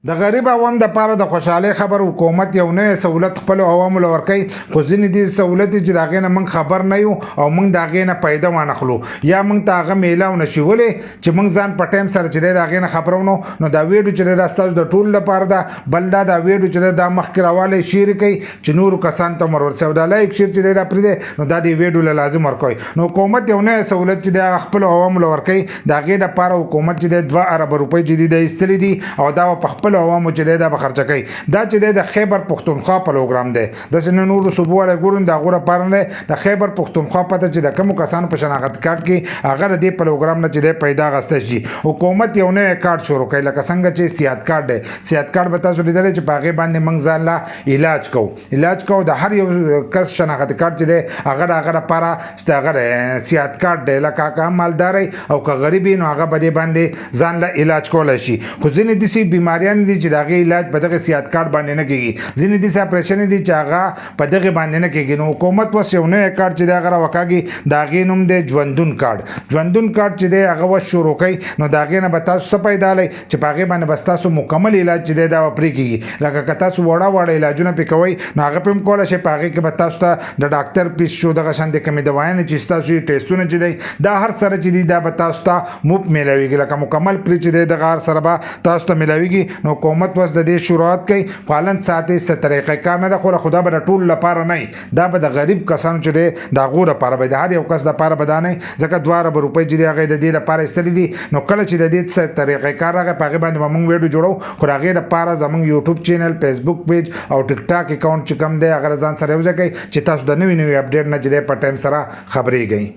د غریب عوام د پاره د خوشاله خبر حکومت یو نوې سہولت خپل عوامو لورکي خو ځینې دي سہولت چې داغه نه من خبر نه یو او من داغه نه پیدا وانخلو یا من تاغه میلاو نشولې چې من ځان په ټیم سره چې داغه نه خبرونو نو دا ویډیو چې د تاسو د ټول لپاره دا بل دا ویډیو چې د مخکراواله شیر کوي چې نور کسان ته مرور سو دا لایک شیر چې دا پرې نو دا دی ویډیو لازم ورکوي نو حکومت یو نوې سہولت چې د خپل عوامو لورکي داغه د پاره حکومت چې د 2 ارب روپۍ چې د استلې دي او دا په خپل عوامو چې دا به خرچه کوي دا چې د خیبر پختونخوا پروګرام دی د سن نور صوبواله ګورن دا غوړه پرنه د خیبر پختونخوا پته چې د کوم کسانو په شناخت کارت کې هغه د پروګرام نه چې پیدا غسته شي حکومت یو نه کارت شروع کوي لکه څنګه چې سیادت کارت دی سیادت کارت به تاسو لیدل چې باغې باندې منځ ځان لا علاج کو د هر یو کس شناخت کارت چې دی هغه لپاره ستغه سیادت کارت دی لکه کا مالدار او که غریبي نو هغه باندې ځان لا علاج کول شي خو ځینې دي بیماریان دي چې دغه علاج په دغه سیادت کارت باندې نه کیږي ځینې دي اپریشن دي چې هغه په دغه باندې نه کیږي نو حکومت وس یو نه کارت چې دغه وکاږي دغه نوم دی ژوندون کارت چې دی هغه و شروع کوي نو دغه نه به تاسو څه پیدا لای چې پاګه باندې بس تاسو مکمل علاج چې دی دا پرې کیږي لکه که تاسو وړه علاجونه پې کوي نو هغه پم کوله شي پاګه کې به تاسو ته د ډاکټر پیس شو دغه شان د کمی دوايانه چې تاسو ټیسټونه چې دی دا هر سره چې دی دا به تاسو ته مفت ملويږي لکه مکمل پرې چې دی دغه هر سره به تاسو ته ملويږي نو حکومت وس د دې شروعات کوي فعالن ساتي ست طریقې کار نه د خدا به ټول لپاره نه دا به د غریب کسانو چې د غوړه لپاره به د هر یو کس د لپاره بدانه ځکه 2 ارب روپۍ چې هغه د دې لپاره استلې دي نو کله چې د دې ست طریقې کار هغه په باندې موږ ویډیو جوړو خو هغه لپاره زموږ یوټیوب چینل فیسبوک پیج او ټیک ټاک اکاونټ چې کوم دی هغه ځان سره وځي چې تاسو د نوې اپډیټ نه چې په ټایم سره خبرېږئ